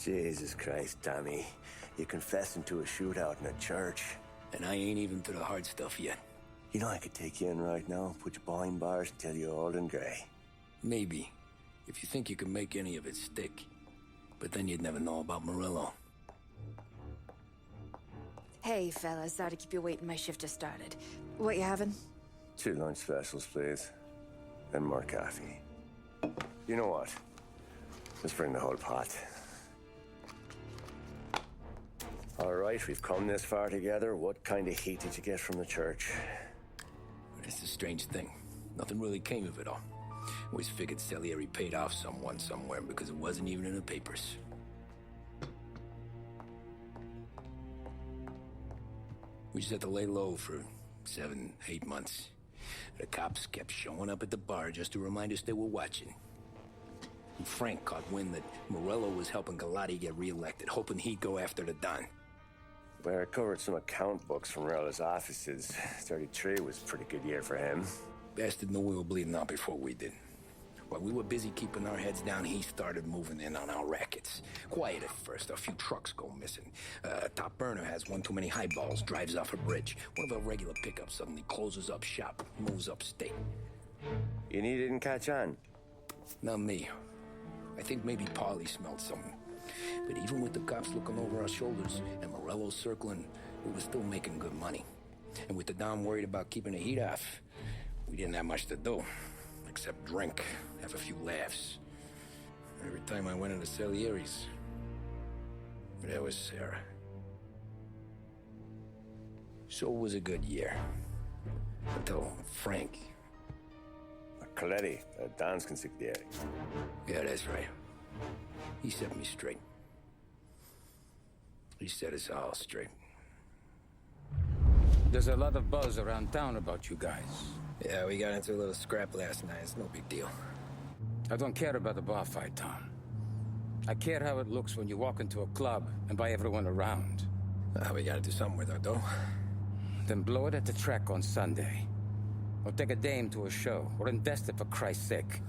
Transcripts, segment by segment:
Jesus Christ, Tommy. You're confessing to a shootout in a church. And I ain't even to the hard stuff yet. You know I could take you in right now, put you behind bars until you're old and grey. Maybe. If you think you can make any of it stick. But then you'd never know about Morello. Hey, fellas. Sorry to keep you waiting. My shift just started. What you having? 2 lunch specials, please. And more coffee. You know what? Let's bring the whole pot. All right, we've come this far together. What kind of heat did you get from the church? It's a strange thing. Nothing really came of it all. Always figured Salieri paid off someone somewhere because it wasn't even in the papers. We just had to lay low for 7, 8 months. The cops kept showing up at the bar just to remind us they were watching. And Frank caught wind that Morello was helping Galati get reelected, hoping he'd go after the Don. Well, I recovered some account books from Morello's offices. 33 was a pretty good year for him. Bastard knew we were bleeding out before we did. While we were busy keeping our heads down, he started moving in on our rackets. Quiet at first, a few trucks go missing. Top burner has one too many highballs, drives off a bridge. One of our regular pickups suddenly closes up shop, moves upstate. You knew you didn't catch on? Not me. I think maybe Paulie smelled something. But even with the cops looking over our shoulders and Morello circling, we were still making good money. And with the Don worried about keeping the heat off, we didn't have much to do. Except drink, have a few laughs. Every time I went into Salieri's, there was Sarah. So it was a good year. Until Frank. Coletti, Don's consigliere. Yeah, that's right. He set me straight. He set us all straight. There's a lot of buzz around town about you guys. Yeah, we got into a little scrap last night. It's no big deal. I don't care about the bar fight, Tom. I care how it looks when you walk into a club and buy everyone around. We gotta do something with our dough. Then blow it at the track on Sunday. Or take a dame to a show. Or invest it for Christ's sake.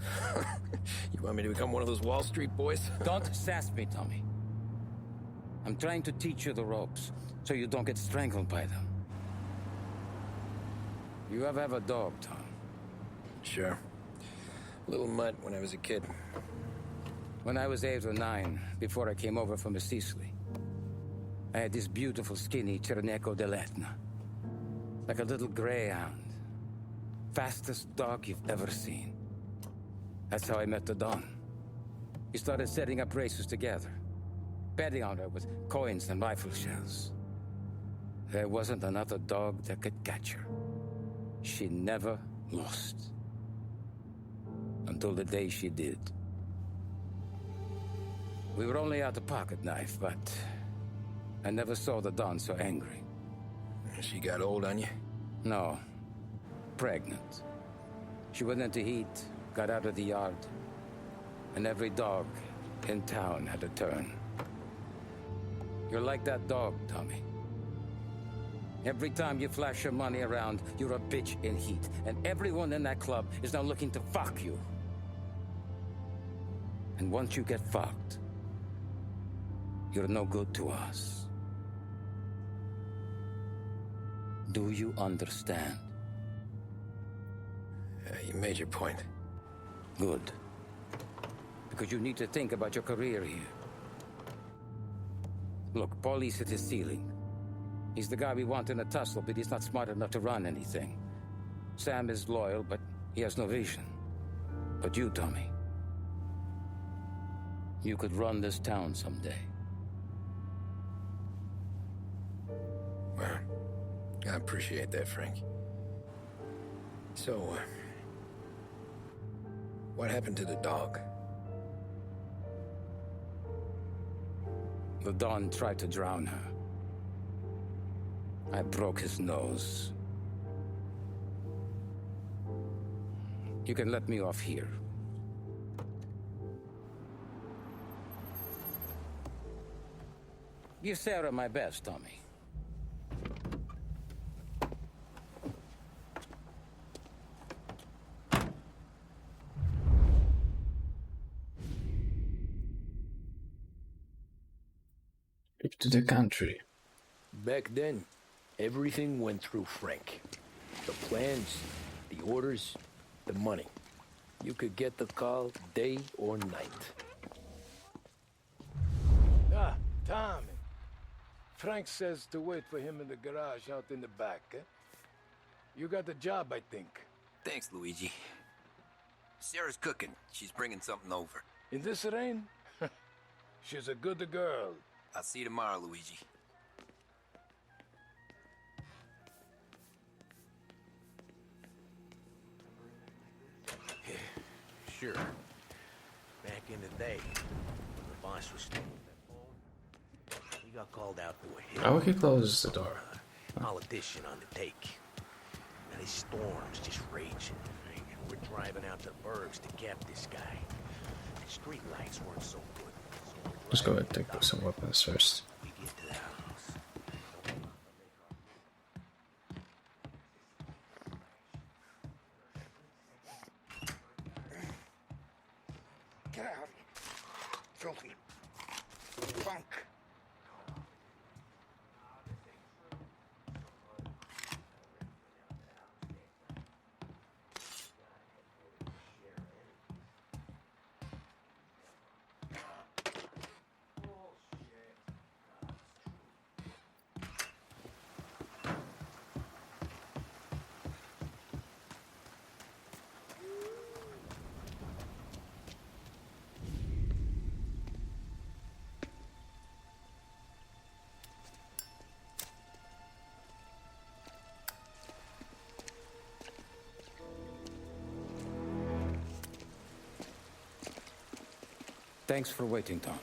You want me to become one of those Wall Street boys? Don't sass me, Tommy. I'm trying to teach you the ropes, so you don't get strangled by them. You ever have a dog, Tom? Sure. Little mutt when I was a kid. When I was 8 or 9, before I came over from Sicily, I had this beautiful, skinny Cerneco dell'Etna. Like a little greyhound. Fastest dog you've ever seen. That's how I met the Don. We started setting up races together. Betting on her with coins and rifle shells. There wasn't another dog that could catch her. She never lost. Until the day she did. We were only out a pocket knife, but I never saw the Don so angry. She got old on you? No. Pregnant. She went into heat, got out of the yard, and every dog in town had a turn. You're like that dog, Tommy. Every time you flash your money around, you're a bitch in heat, and everyone in that club is now looking to fuck you. And once you get fucked, you're no good to us. Do you understand? You made your point. Good. Because you need to think about your career here. Look, Paulie's at his ceiling. He's the guy we want in a tussle, but he's not smart enough to run anything. Sam is loyal, but he has no vision. But you, Tommy, you could run this town someday. Well, I appreciate that, Frank. So, what happened to the dog? The Don tried to drown her. I broke his nose. You can let me off here. Give Sarah my best, Tommy. Back to the country. Back then, everything went through Frank. The plans, the orders, the money. You could get the call day or night. Ah, Tom. Frank says to wait for him in the garage out in the back, eh? You got the job, I think. Thanks, Luigi. Sarah's cooking. She's bringing something over. In this rain? She's a good girl. I'll see you tomorrow, Luigi. Sure. Back in the day, when the boss was still on that phone, we got called out to a hill. Oh, he closes the door. Politician on the take. And his storm's just raging. We're driving out to the burbs to cap this guy. The street lights weren't so good. So we're Let's go ahead and driving take some weapons first. We get to the house. Get out. Filthy. Funk. Thanks for waiting, Tom.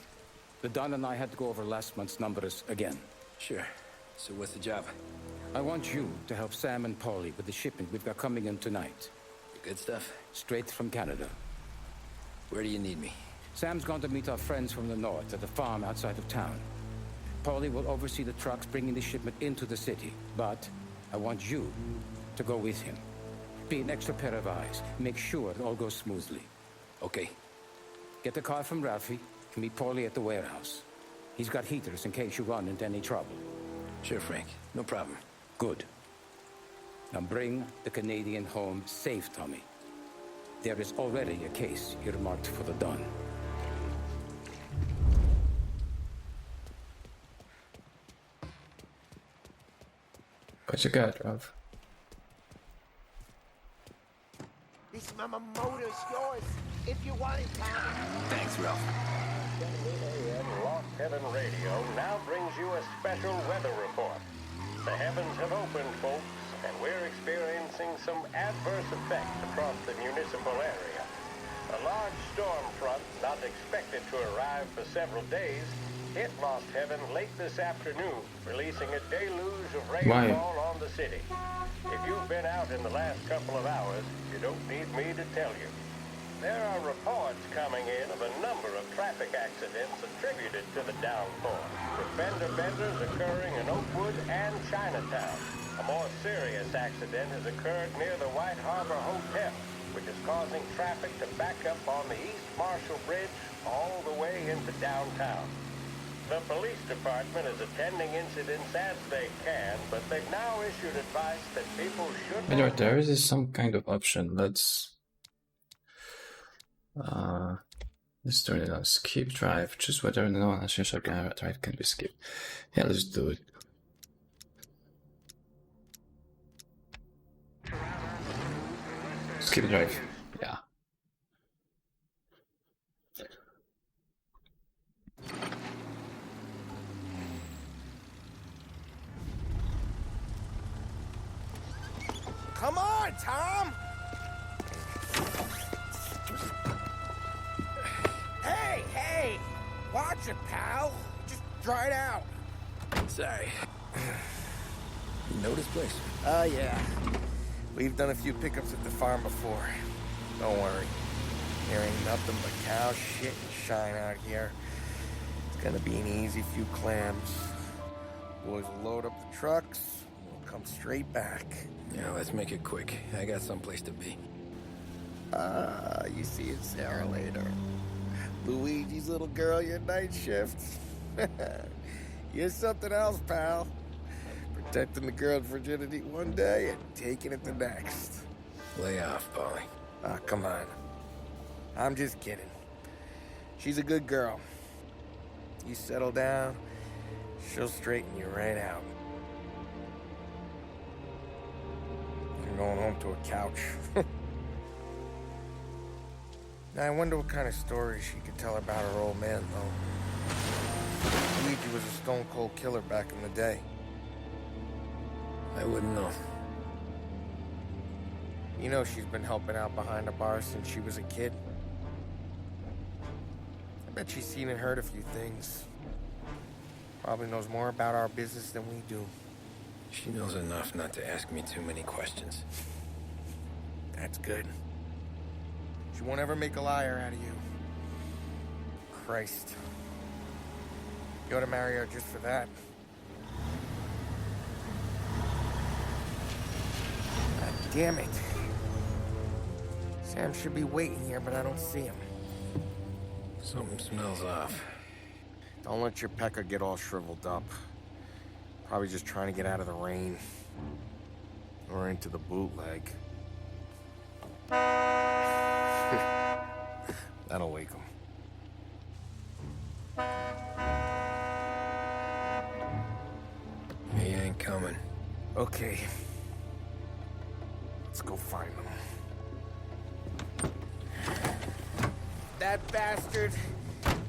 The Don and I had to go over last month's numbers again. Sure. So what's the job? I want you to help Sam and Paulie with the shipment we've got coming in tonight. The good stuff? Straight from Canada. Where do you need me? Sam's going to meet our friends from the north at the farm outside of town. Paulie will oversee the trucks bringing the shipment into the city. But I want you to go with him. Be an extra pair of eyes. Make sure it all goes smoothly. Okay. Get the car from Ralphie and meet Paulie at the warehouse. He's got heaters in case you run into any trouble. Sure, Frank. No problem. Good. Now bring the Canadian home safe, Tommy. There is already a case earmarked for the Don. What you got, Rav? This Motor's yours, if you want it, Tom. Thanks, Ralph. Lost Heaven Radio now brings you a special weather report. The heavens have opened, folks, and we're experiencing some adverse effects across the municipal area. A large storm front, not expected to arrive for several days, hit Lost Heaven late this afternoon, releasing a deluge of rainfall on the city. If you've been out in the last couple of hours, you don't need me to tell you. There are reports coming in of a number of traffic accidents attributed to the downpour, with fender benders occurring in Oakwood and Chinatown. A more serious accident has occurred near the White Harbor Hotel, which is causing traffic to back up on the East Marshall Bridge all the way into downtown. The police department is attending incidents as they can, but they've now issued advice that people should... Anyway, there is some kind of option. Let's turn it on. Skip drive. Choose whether no one essential drive can be skipped. Yeah, let's do it. Skip drive. Yeah. Come on, Tom! Hey! Watch it, pal! Just dry it out! Sorry. You know this place? Yeah. We've done a few pickups at the farm before. Don't worry. There ain't nothing but cow shit and shine out here. It's gonna be an easy few clams. Boys will load up the trucks, and we'll come straight back. Yeah, let's make it quick. I got someplace to be. You see it, Sarah, later. Luigi's little girl, your night shift. You're something else, pal. Protecting the girl's virginity one day and taking it the next. Lay off, Polly. Ah, come on. I'm just kidding. She's a good girl. You settle down, she'll straighten you right out. I'm going home to a couch. Now, I wonder what kind of stories she could tell about her old man, though. Luigi was a stone-cold killer back in the day. I wouldn't know. You know she's been helping out behind the bar since she was a kid. I bet she's seen and heard a few things. Probably knows more about our business than we do. She knows enough not to ask me too many questions. That's good. She won't ever make a liar out of you. Christ. You ought to marry her just for that. God damn it. Sam should be waiting here, but I don't see him. Something smells off. Don't let your pecker get all shriveled up. Probably just trying to get out of the rain. Or into the bootleg. That'll wake him. He ain't coming. Okay. Let's go find them. That bastard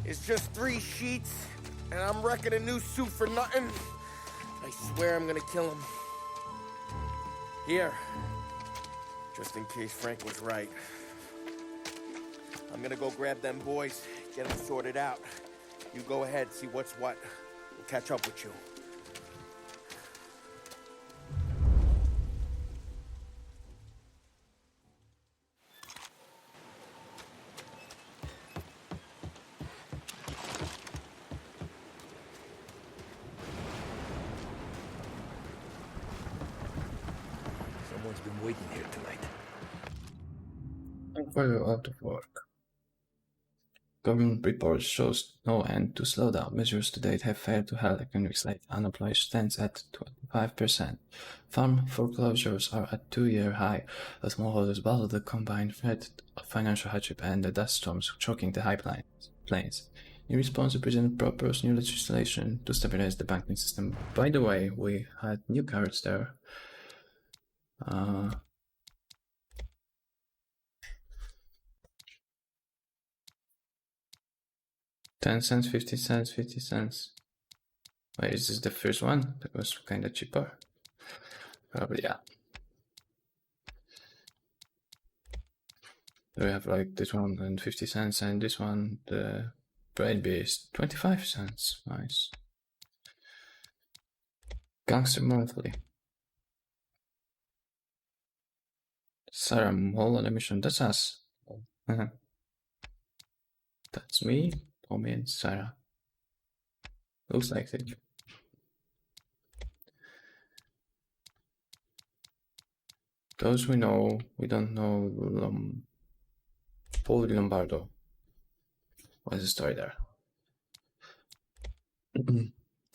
is just 3 sheets, and I'm wrecking a new suit for nothing. I swear I'm gonna kill him. Here. Just in case Frank was right. I'm gonna go grab them boys, get them sorted out. You go ahead, see what's what. We'll catch up with you. Someone's been waiting here tonight. Further out of work. Government reports shows no end to slowdown. Measures to date have failed to halt economic slide. Unemployment stands at 25%. Farm foreclosures are at 2-year high as smallholders battle the combined threat of financial hardship and the dust storms choking the high plains. In response, the president proposed new legislation to stabilize the banking system. By the way, we had new cards there. 10 cents, 50 cents, 50 cents. Wait, is this the first one? That was kinda cheaper. Probably, yeah. We have like this one and 50 cents, and this one, the bread beer, 25 cents. Nice. Gangster Monthly. Sarah Mole on a mission. That's us. That's me, Tommy, and Sarah. Looks like it. Those we know, we don't know. Paul Lombardo. What's the story there?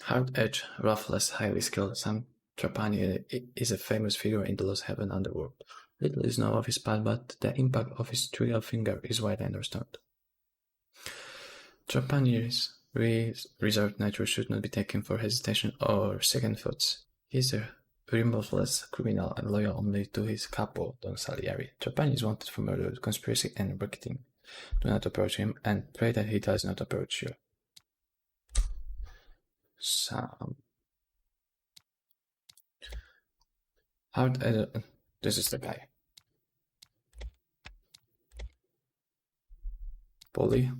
Hard edge, ruthless, highly skilled, Sam Trapani is a famous figure in the Lost Heaven underworld. Little is known of his past, but the impact of his trial finger is widely understood. Trapani's reserved nature should not be taken for hesitation or second thoughts. He is a remorseless criminal and loyal only to his capo, Don Salieri. Trapani is wanted for murder, conspiracy, and racketing. Do not approach him, and pray that he does not approach you. Sam. This is the guy. Polly.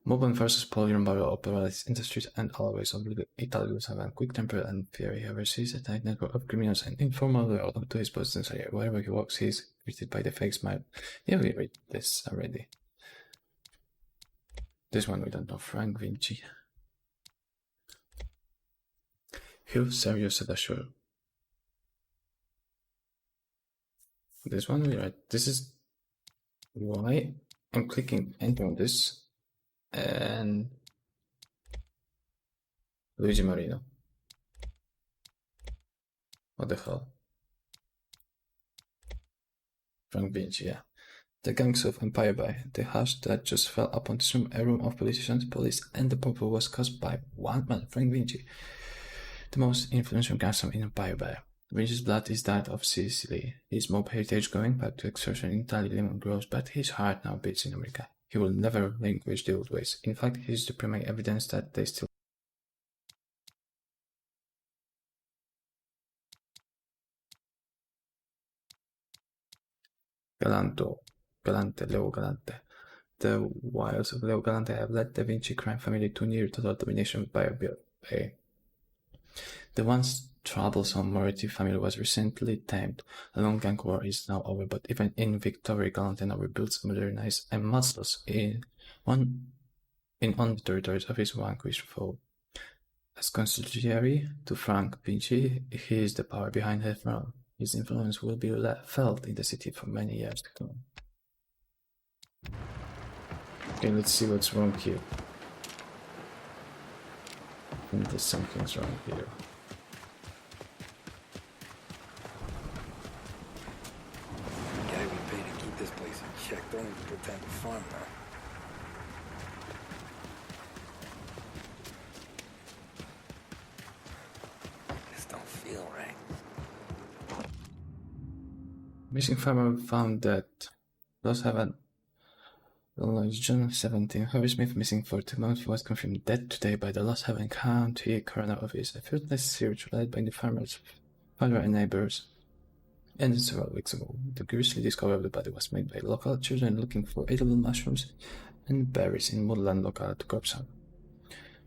Moban versus Polly Lombardo operates in the streets and always Italians have a quick temper and fury. He oversees a tight network of criminals and informal loyal to his posts. Wherever he walks, he is greeted by the fake smile. Yeah, we read this already. This one we don't know. Frank Vinci. Hugh Serious Adashur. This one we read. This is why I'm clicking enter on this. And Luigi Marino. What the hell? Frank Vinci, yeah. The gangs of Empire Bay, the hush that just fell upon a room of politicians, police, and the people was caused by one man, Frank Vinci, the most influential gangster in Empire Bay. Vinci's blood is that of Sicily, his mob heritage going back to extortion in Italy limit grows, but his heart now beats in America. He will never relinquish the old ways. In fact, he is the primary evidence that they still Leo Galante. The wiles of Leo Galante have led the Vinci crime family to near total domination by a Bay. The once troublesome Moretti family was recently tamed. The long gang war is now over, but even in victory, Galante now rebuilds, modernized, and muscles on the territories of his vanquished foe. As consigliere to Frank Vinci, he is the power behind the throne. His influence will be felt in the city for many years to come. Okay, let's see what's wrong here. I think there's something's wrong here. Gotta be paid to keep this place in check. Don't even pretend to farm now. This don't feel right. Missing farmer found dead. Lost Haven. June 17. Harvey Smith, missing for 2 months, he was confirmed dead today by the Lost Haven County Coroner Office. A fruitless search led by the farmer's father and neighbors ended several weeks ago. The grisly discovery of the body was made by local children looking for edible mushrooms and berries in woodland local to Corpston.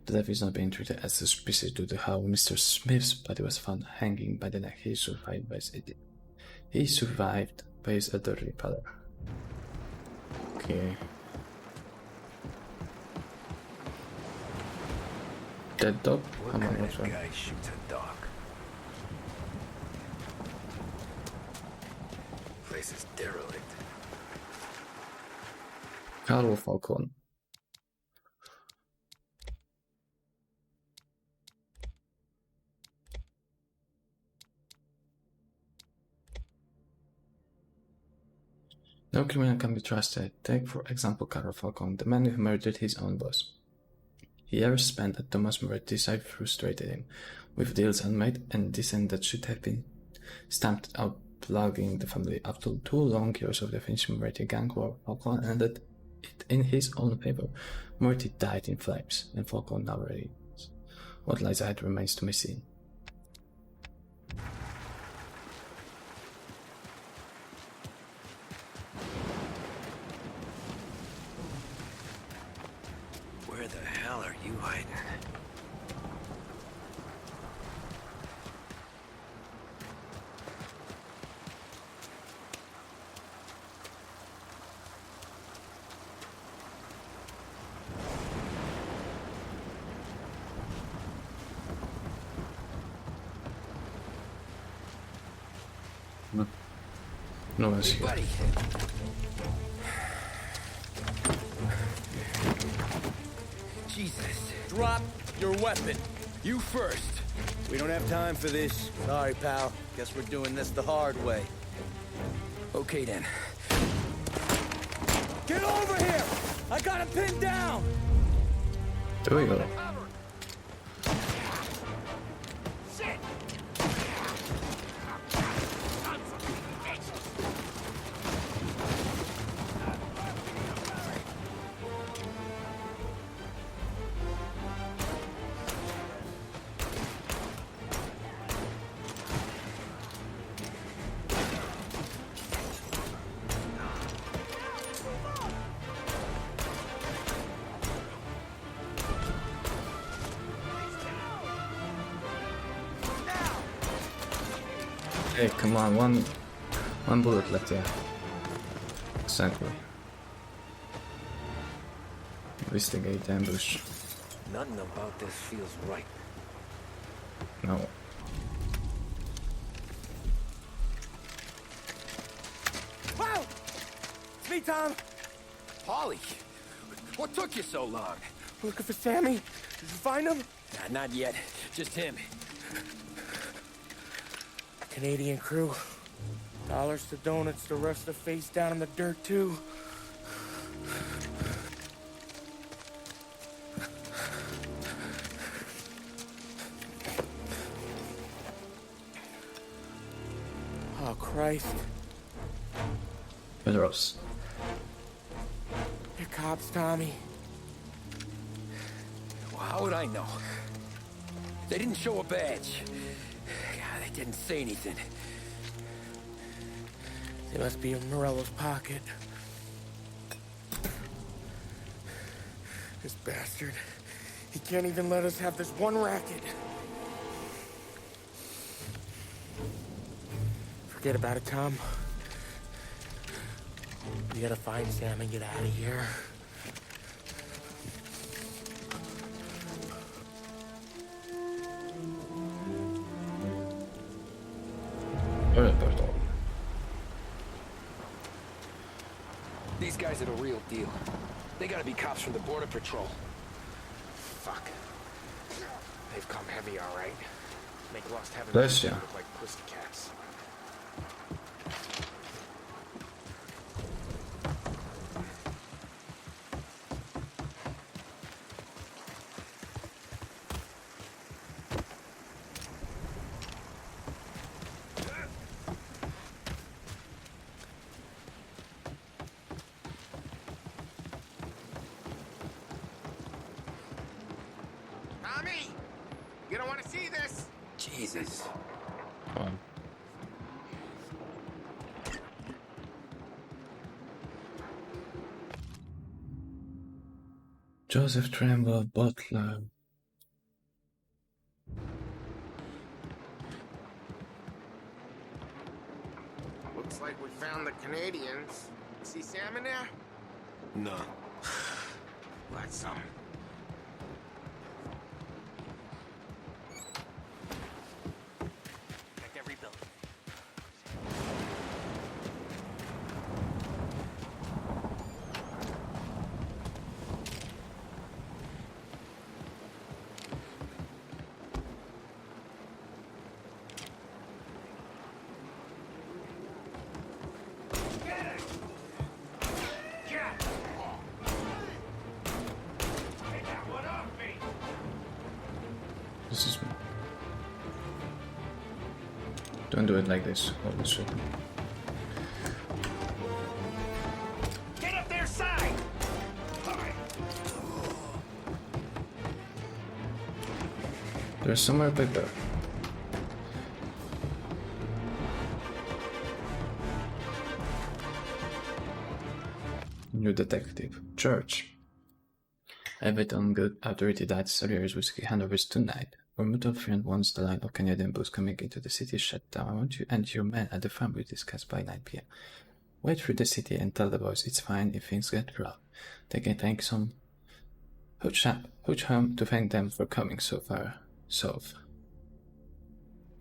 The death is not being treated as suspicious due to how Mr. Smith's body was found hanging by the neck. He survived by his elderly father. Okay. Dead dog? What kind of guy shoots a dog? Place is derelict. Carlo Falcone. No criminal can be trusted. Take, for example, Carlo Falcone, the man who murdered his own boss. The years spent at Thomas Moretti's side frustrated him, with deals unmade and dissent that should have been stamped out, plugging the family. After 2 long years of the Finch Moretti gang war, Falcone ended it in his own favor. Moretti died in flames, and Falcone now reigns. What lies ahead remains to be seen. Where the hell are you hiding? No one's here. Buddy. Jesus. Drop your weapon. You first. We don't have time for this. Sorry, pal. Guess we're doing this the hard way. Okay then. Get over here! I got him pinned down! There we go. Hey, come on, one bullet left, yeah. Exactly. Investigate the ambush. Nothing about this feels right. No. Wow! It's me, Tom. Polly, what took you so long? Looking for Sammy. Did you find him? Not yet. Just him. Canadian crew. Dollars to donuts, the rest of face down in the dirt, too. Oh, Christ. Pedros. They're cops, Tommy. Well, how would I know? They didn't show a badge. God, they didn't say anything. They must be in Morello's pocket. This bastard. He can't even let us have this one racket. Forget about it, Tom. We gotta find Sam and get out of here. These guys are the real deal. They gotta be cops from the Border Patrol. Fuck. They've come heavy, all right. Make Lost Heaven Bless ya. look like pussycats. Tommy! You don't want to see this! Jesus. Fine. Joseph Tremble Butler. Looks like we found the Canadians. See Sam in there? No. That's some. Check every building. This is me. Don't do it like this. Holy shit. Get up their side! There's somewhere back there. New detective. Church. Everton good authority that Sawyer's whiskey handovers tonight. Our mutual friend wants the line of Canadian booze coming into the city shut down. I want you and your men at the farm will discuss by 9 p.m. Wait through the city and tell the boys it's fine if things get rough. They can thank some hooch home to thank them for coming so far south.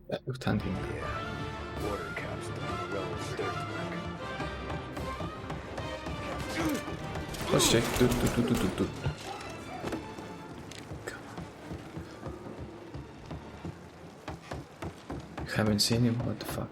That looked hunting. Border cops done Morello's dirt work. Oh shit, dude. Haven't seen him, what the fuck?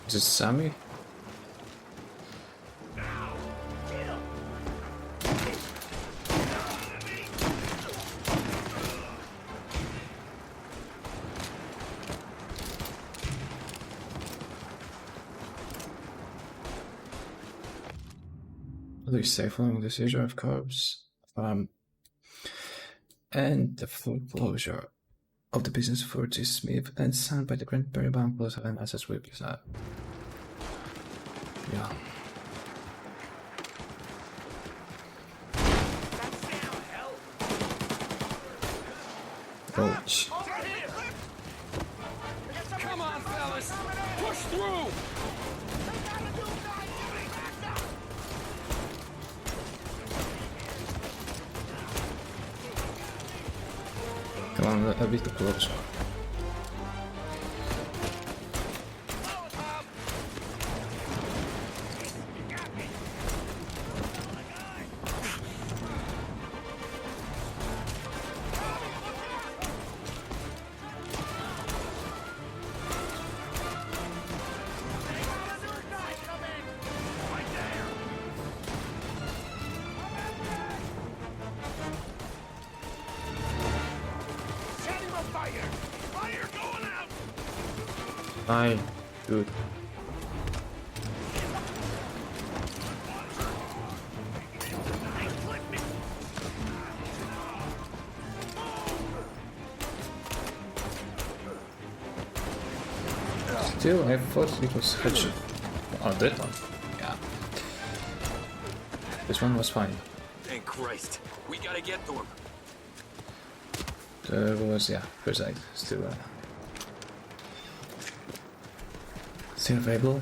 Is it Sammy? At least safe following the seizure of corpse and the foreclosure of the business for G. Smith and signed by the Grandberry Bank plus an assets represent. Yeah. Ouch. through! Come on, a bit closer. Fine, good. Still, I thought it was headshot. Oh, that one. Yeah. This one was fine. Thank Christ. We gotta get to him. There was, yeah, first aid. Still available.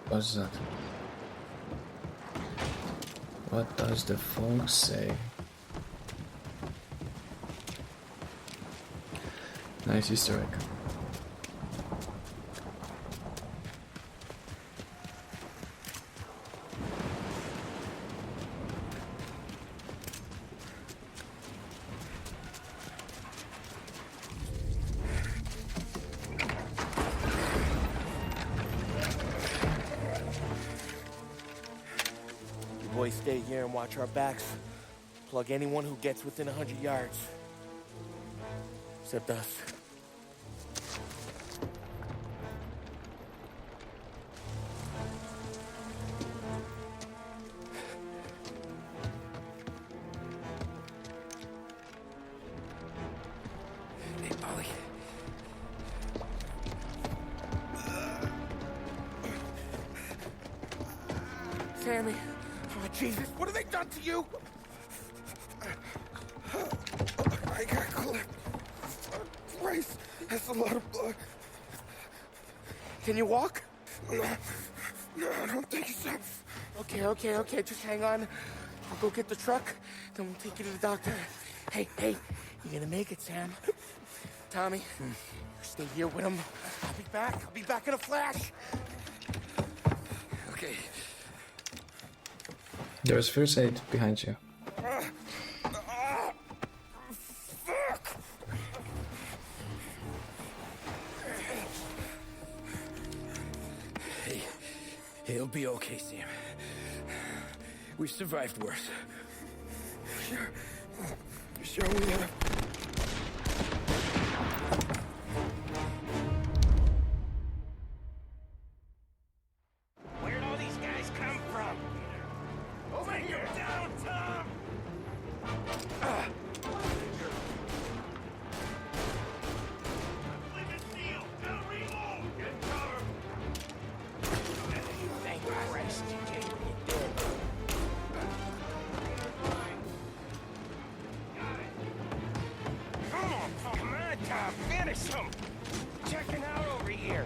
What's that? What does the phone say? Nice Easter egg. Boys, stay here and watch our backs. Plug anyone who gets within 100 yards. Except us. Hey, Polly. Sammy. Oh, Jesus, what have they done to you? I got clipped. Christ, that's a lot of blood. Can you walk? No, I don't think so. Okay, just hang on. I'll go get the truck, then we'll take you to the doctor. Hey, you're gonna make it, Sam. Tommy, stay here with him. I'll be back in a flash. Okay. There's first aid behind you. Hey, he'll be okay, Sam. We've survived worse. Sure we have. Where'd all these guys come from? Over here! Down, Tom! Thank Christ you came when you did. Come on, Tom, finish him! Checking out over here.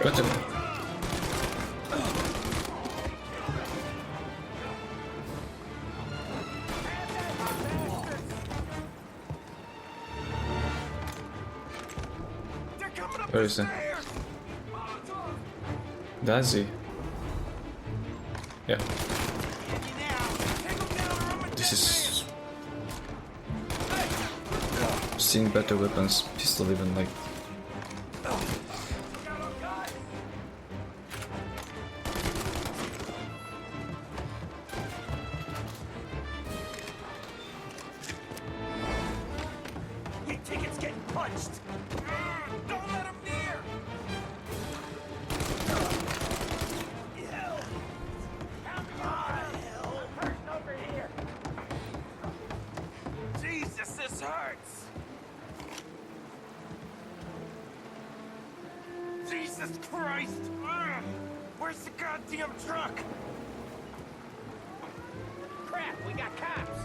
Got him. Where is he? Does he? Yeah. This is seeing better weapons, pistol even like. You think it's getting punched? Don't let him near! Come on! Person over here! Jesus Christ! Ugh. Where's the goddamn truck? Crap, we got cops!